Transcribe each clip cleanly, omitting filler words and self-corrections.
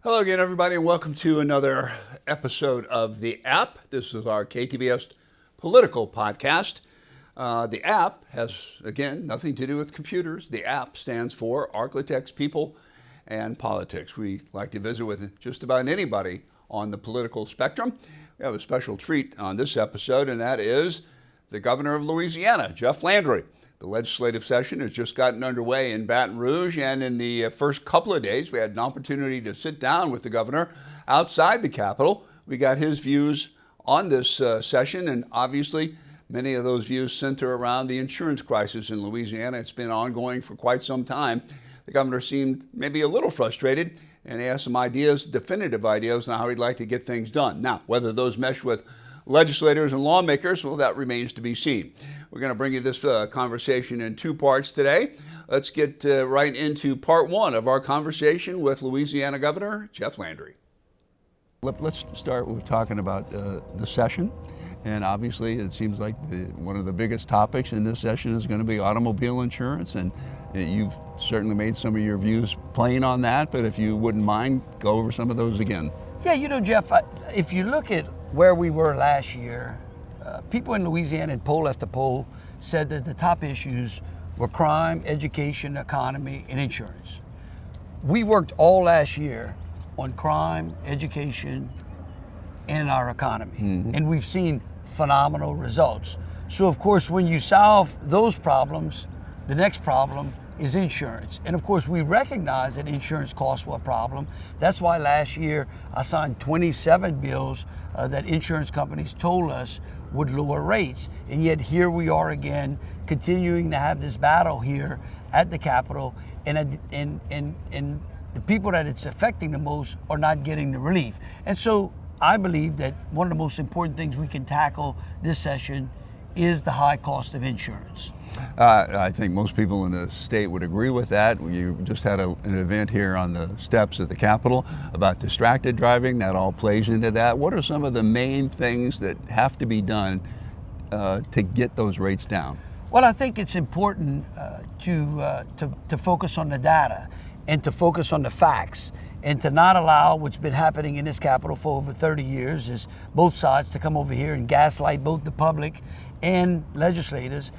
Hello again, everybody, and welcome to another episode of The App. This is our KTBS political podcast. The App has, again, nothing to do with computers. The App stands for ARKLATEX People and Politics. We like to visit with just about anybody on the political spectrum. We have a special treat on this episode, and that is the governor of Louisiana, Jeff Landry. The legislative session has just gotten underway in Baton Rouge, and in the first couple of days, we had an opportunity to sit down with the governor outside the Capitol. We got his views on this session, and obviously, many of those views center around the insurance crisis in Louisiana. It's been ongoing for quite some time. The governor seemed maybe a little frustrated, and he has some ideas, definitive ideas, on how he'd like to get things done. Now, whether those mesh with legislators and lawmakers, well, that remains to be seen. We're going to bring you this conversation in two parts today. Let's get right into part one of our conversation with Louisiana Governor Jeff Landry. Let's start with talking about the session. And obviously, it seems like one of the biggest topics in this session is going to be automobile insurance. And you've certainly made some of your views plain on that. But if you wouldn't mind, go over some of those again. Yeah, you know, Jeff, if you look at where we were last year, people in Louisiana, in poll after poll, said that the top issues were crime, education, economy, and insurance. We worked all last year on crime, education, and our economy, and we've seen phenomenal results. So, of course, when you solve those problems, the next problem is insurance. And of course, we recognize that insurance costs were a problem. That's why last year I signed 27 bills that insurance companies told us would lower rates. And yet here we are again, continuing to have this battle here at the Capitol, and the people that it's affecting the most are not getting the relief. And so I believe that one of the most important things we can tackle this session is the high cost of insurance. I think most people in the state would agree with that. You just had an event here on the steps of the Capitol about distracted driving. That all plays into that. What are some of the main things that have to be done to get those rates down? Well, I think it's important to focus on the data and to focus on the facts, and to not allow what's been happening in this Capitol for over 30 years is both sides to come over here and gaslight both the public and legislators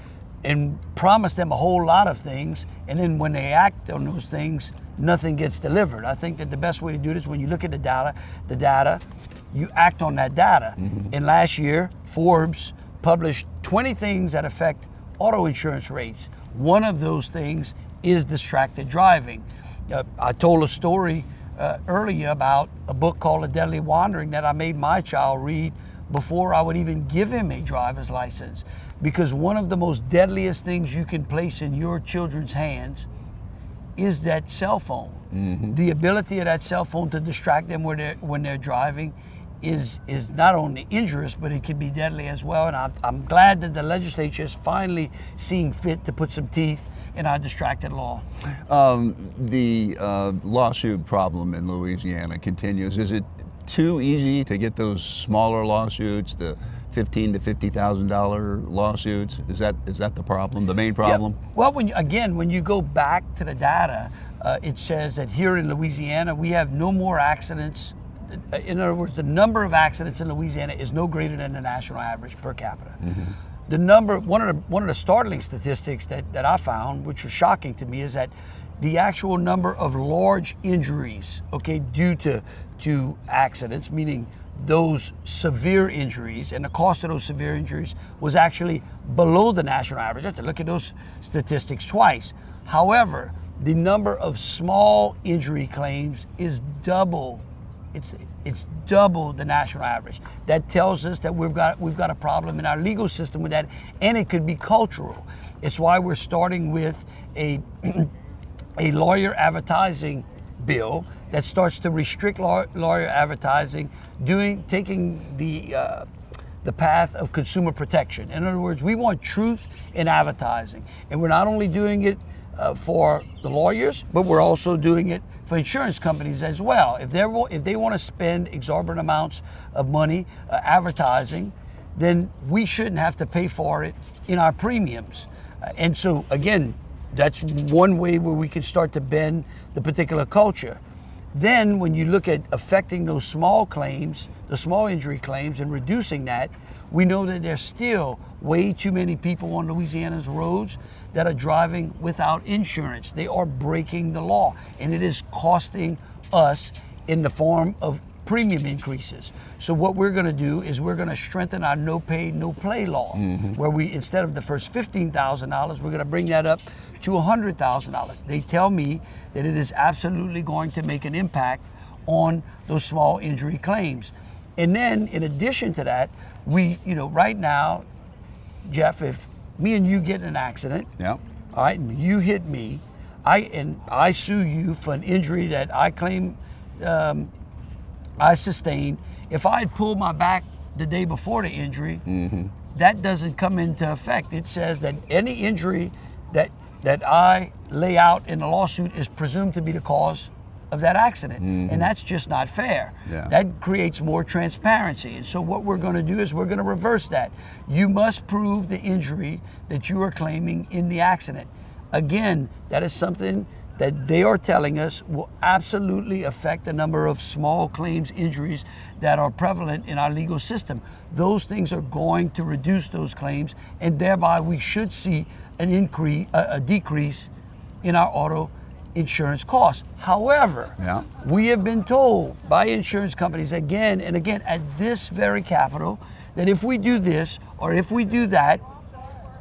and promise them a whole lot of things, and then when they act on those things, nothing gets delivered. I think that the best way to do this, when you look at the data, you act on that data. And last year, Forbes published 20 things that affect auto insurance rates. One of those things is distracted driving. I told a story earlier about a book called A Deadly Wandering that I made my child read before I would even give him a driver's license. Because one of the most deadliest things you can place in your children's hands is that cell phone. The ability of that cell phone to distract them when they're driving is not only injurious, but it can be deadly as well. And I'm glad that the legislature is finally seeing fit to put some teeth in our distracted law. The lawsuit problem in Louisiana continues. Is it too easy to get those smaller lawsuits, the $15,000 to $50,000 lawsuits? Is that the problem, the main problem? Yeah. Well, when you go back to the data, it says that here in Louisiana we have no more accidents. In other words, the number of accidents in Louisiana is no greater than the national average per capita. The number, one of the startling statistics that I found, which was shocking to me, is that the actual number of large injuries, due to accidents, meaning those severe injuries, and the cost of those severe injuries was actually below the national average. I have to look at those statistics twice. However, the number of small injury claims is double. It's double the national average. That tells us that we've got a problem in our legal system with that, and it could be cultural. It's why we're starting with a lawyer advertising bill that starts to restrict lawyer advertising, taking the path of consumer protection. In other words, we want truth in advertising, and we're not only doing it for the lawyers, but we're also doing it for insurance companies as well. If they want to spend exorbitant amounts of money advertising, then we shouldn't have to pay for it in our premiums. And so again, that's one way where we can start to bend the particular culture. Then when you look at affecting those small claims, the small injury claims, and reducing that, we know that there's still way too many people on Louisiana's roads that are driving without insurance. They are breaking the law, and it is costing us in the form of premium increases. So what we're going to do is we're going to strengthen our no pay, no play law, where we, instead of the first $15,000, we're going to bring that up to $100,000. They tell me that it is absolutely going to make an impact on those small injury claims. And then in addition to that, we, right now, Jeff, if me and you get in an accident, Yeah. all right, and you hit me, I sue you for an injury that I claim I sustained. If I had pulled my back the day before the injury, that doesn't come into effect. It says that any injury that I lay out in the lawsuit is presumed to be the cause of that accident. And that's just not fair. Yeah. That creates more transparency. And so what we're going to do is we're going to reverse that. You must prove the injury that you are claiming in the accident. Again, that is something that they are telling us will absolutely affect the number of small claims injuries that are prevalent in our legal system. Those things are going to reduce those claims, and thereby we should see an increase, a decrease in our auto insurance costs. However, Yeah. we have been told by insurance companies again and again at this very Capitol that if we do this or if we do that,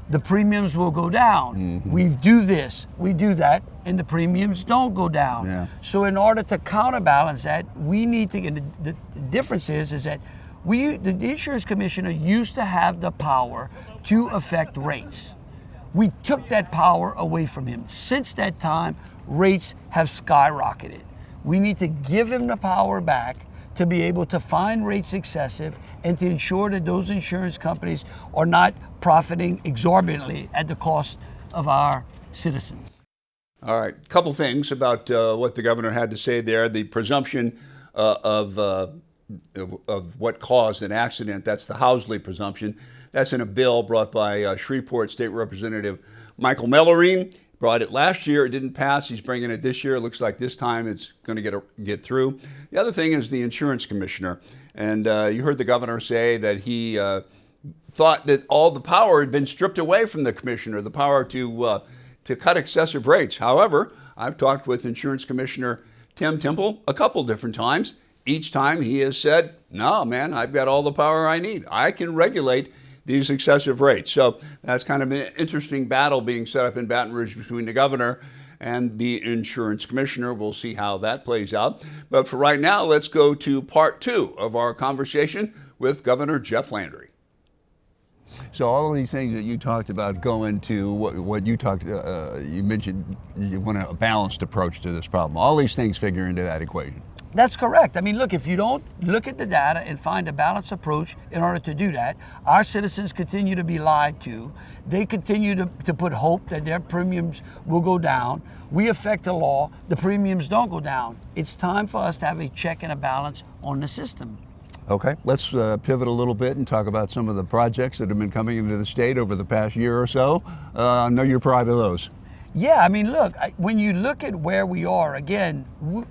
the premiums will go down. We do this, we do that, and the premiums don't go down. Yeah. So in order to counterbalance that, we need to, and the difference is that the insurance commissioner used to have the power to affect rates. We took that power away from him. Since that time, rates have skyrocketed. We need to give him the power back to be able to find rates excessive and to ensure that those insurance companies are not profiting exorbitantly at the cost of our citizens. All right, a couple things about what the governor had to say there. The presumption of what caused an accident, that's the Housley presumption. That's in a bill brought by Shreveport State Representative Michael Mellerine. Brought it last year, it didn't pass. He's bringing it this year. It looks like this time it's going to get through. The other thing is the insurance commissioner. And you heard the governor say that he thought that all the power had been stripped away from the commissioner, the power to cut excessive rates. However, I've talked with Insurance Commissioner Tim Temple a couple different times. Each time he has said, no, man, I've got all the power I need. I can regulate these excessive rates. So that's kind of an interesting battle being set up in Baton Rouge between the governor and the insurance commissioner. We'll see how that plays out. But for right now, let's go to part 2 of our conversation with Governor Jeff Landry. So all of these things that you talked about go into what you talked, you mentioned you want a balanced approach to this problem. All these things figure into that equation. That's correct. I mean, look, if you don't look at the data and find a balanced approach in order to do that, our citizens continue to be lied to. They continue to put hope that their premiums will go down. We affect the law, the premiums don't go down. It's time for us to have a check and a balance on the system. Okay, let's pivot a little bit and talk about some of the projects that have been coming into the state over the past year or so. I know you're proud of those. Yeah, I mean, look, when you look at where we are, again,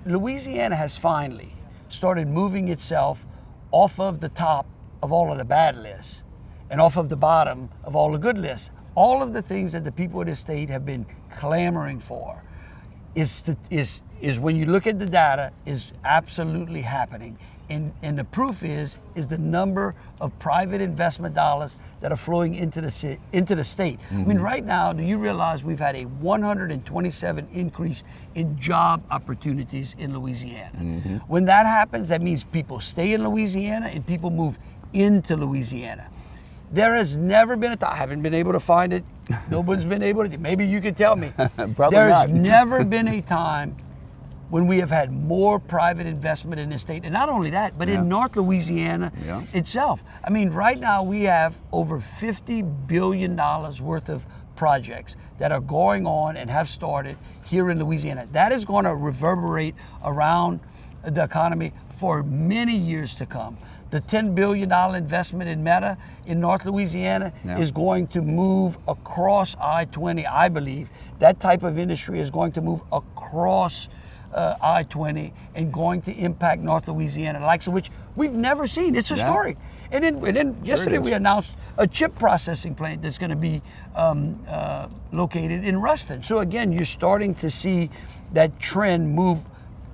Louisiana has finally started moving itself off of the top of all of the bad lists and off of the bottom of all the good lists. All of the things that the people of this state have been clamoring for is when you look at the data, is absolutely happening. And the proof is the number of private investment dollars that are flowing into the state. I mean, right now, do you realize we've had a 127 increase in job opportunities in Louisiana? When that happens, that means people stay in Louisiana and people move into Louisiana. There has never been a time, I haven't been able to find it, nobody's been able to, maybe you could tell me. There's never been a time when we have had more private investment in this state. And not only that, but in North Louisiana itself. I mean, right now we have over $50 billion worth of projects that are going on and have started here in Louisiana. That is going to reverberate around the economy for many years to come. The $10 billion investment in Meta in North Louisiana is going to move across I-20, I believe. That type of industry is going to move across I-20 and going to impact North Louisiana, the likes of which we've never seen. It's historic. And then yesterday we announced a chip processing plant that's going to be located in Ruston. So again, you're starting to see that trend move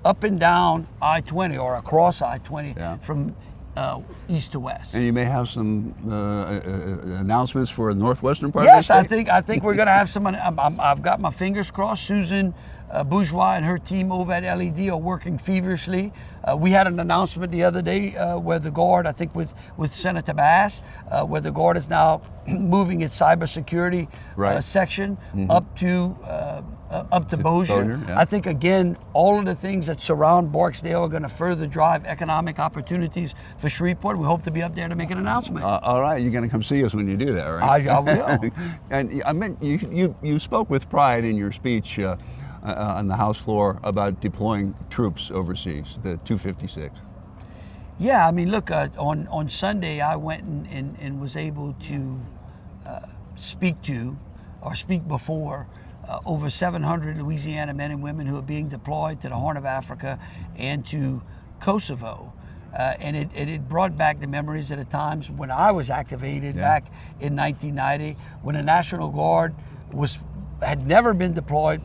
up and down I-20 or across I-20 from east to west. And you may have some announcements for the northwestern part yes, of the state? I think we're going to have some. I've got my fingers crossed. Susan Bourgeois and her team over at LED are working feverishly. We had an announcement the other day where the Guard, I think with Senator Bass, where the Guard is now moving its cybersecurity section up to Bossier. I think again, all of the things that surround Barksdale are going to further drive economic opportunities for Shreveport. We hope to be up there to make an announcement. All right, you're going to come see us when you do that, right? I will. And I meant you spoke with pride in your speech on the House floor about deploying troops overseas, the 256. Yeah, I mean, look, on Sunday I went and was able to speak before over 700 Louisiana men and women who are being deployed to the Horn of Africa and to Kosovo. And it brought back the memories of the times when I was activated back in 1990, when the National Guard had never been deployed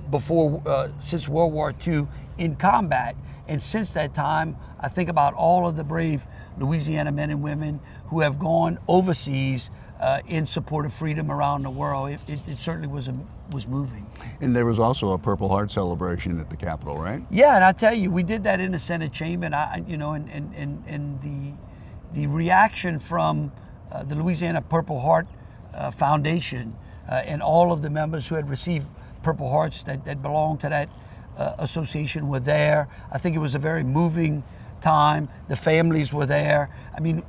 before since World War II in combat. And since that time, I think about all of the brave Louisiana men and women who have gone overseas in support of freedom around the world. It certainly was moving. And there was also a Purple Heart celebration at the Capitol, right? Yeah, and I tell you, we did that in the Senate chamber, and the reaction from the Louisiana Purple Heart Foundation and all of the members who had received Purple Hearts that belonged to that association were there. I think it was a very moving time. The families were there. I mean,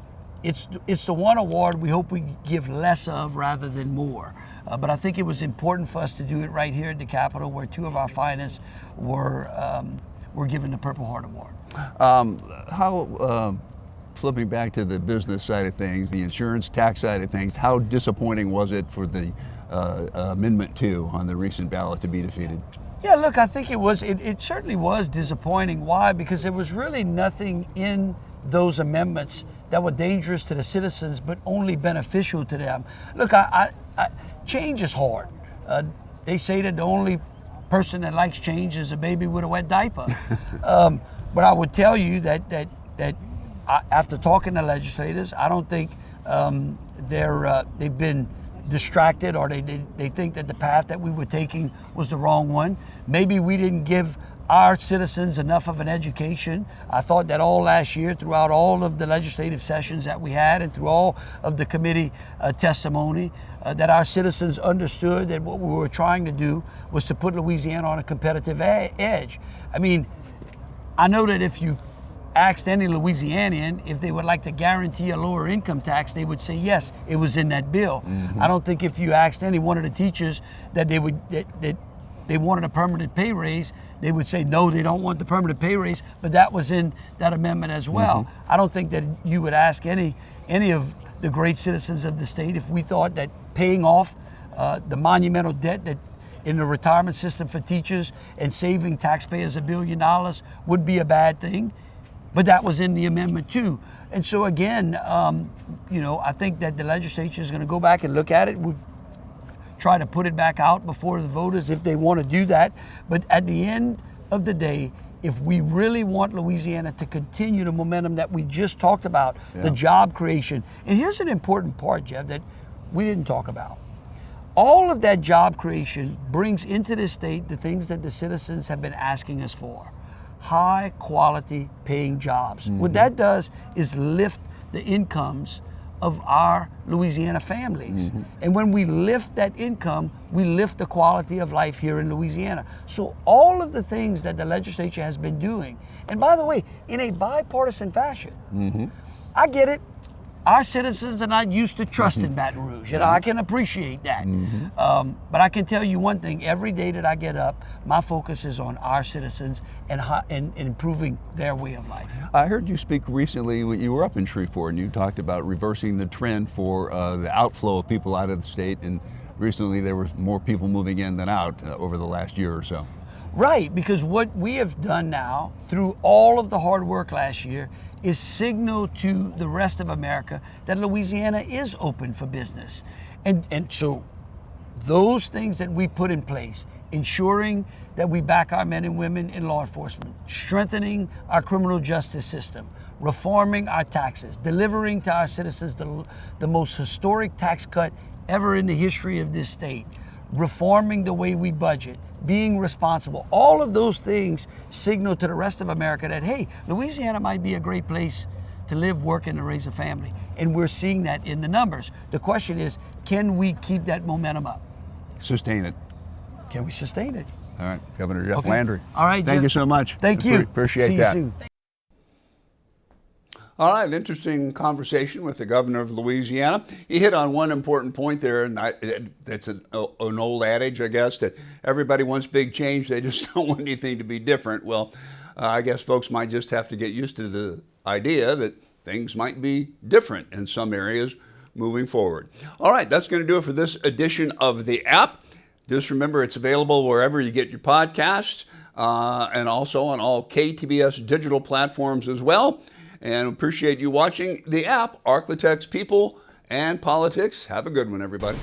it's the one award we hope we give less of rather than more. But I think it was important for us to do it right here at the Capitol, where two of our finest were given the Purple Heart Award. Flipping back to the business side of things, the insurance tax side of things, how disappointing was it for the Amendment 2 on the recent ballot to be defeated? Yeah, look, I think it certainly was disappointing. Why? Because there was really nothing in those amendments that were dangerous to the citizens, but only beneficial to them. Look, change is hard. They say that the only person that likes change is a baby with a wet diaper. But I would tell you that after talking to legislators, I don't think they've been distracted, or they think that the path that we were taking was the wrong one. Maybe we didn't give our citizens enough of an education. I thought that all last year, throughout all of the legislative sessions that we had and through all of the committee testimony, that our citizens understood that what we were trying to do was to put Louisiana on a competitive edge. I mean, I know that if you asked any Louisianian if they would like to guarantee a lower income tax, they would say yes, it was in that bill. I don't think if you asked any one of the teachers that they wanted a permanent pay raise, they would say no, they don't want the permanent pay raise, but that was in that amendment as well. I don't think that you would ask any of the great citizens of the state if we thought that paying off the monumental debt that in the retirement system for teachers and saving taxpayers $1 billion would be a bad thing. But that was in the amendment too. And so again, I think that the legislature is going to go back and look at it. We'll try to put it back out before the voters if they want to do that. But at the end of the day, if we really want Louisiana to continue the momentum that we just talked about, the job creation, and here's an important part, Jeff, that we didn't talk about. All of that job creation brings into the state the things that the citizens have been asking us for. High quality paying jobs. What that does is lift the incomes of our Louisiana families. And when we lift that income, we lift the quality of life here in Louisiana. So all of the things that the legislature has been doing, and by the way, in a bipartisan fashion, I get it. Our citizens are not used to trusting Baton Rouge, and I can appreciate that. But I can tell you one thing, every day that I get up, my focus is on our citizens and improving their way of life. I heard you speak recently, you were up in Shreveport, and you talked about reversing the trend for the outflow of people out of the state, and recently there were more people moving in than out over the last year or so. Right, because what we have done now through all of the hard work last year is signal to the rest of America that Louisiana is open for business. And so those things that we put in place, ensuring that we back our men and women in law enforcement, strengthening our criminal justice system, reforming our taxes, delivering to our citizens the most historic tax cut ever in the history of this state, reforming the way we budget, being responsible. All of those things signal to the rest of America that, hey, Louisiana might be a great place to live, work, and to raise a family. And we're seeing that in the numbers. The question is, can we keep that momentum up? Sustain it. Can we sustain it? All right, Governor Jeff Okay. Landry. All right, Thank Jeff. you so much. Thank you. Appreciate See that. you soon. All right, interesting conversation with the governor of Louisiana. He hit on one important point there, and that's an old adage, I guess, that everybody wants big change. They just don't want anything to be different. Well, I guess folks might just have to get used to the idea that things might be different in some areas moving forward. All right, that's going to do it for this edition of the app. Just remember, it's available wherever you get your podcasts and also on all KTBS digital platforms as well. And appreciate you watching the app, ARKLATEX People and Politics. Have a good one, everybody.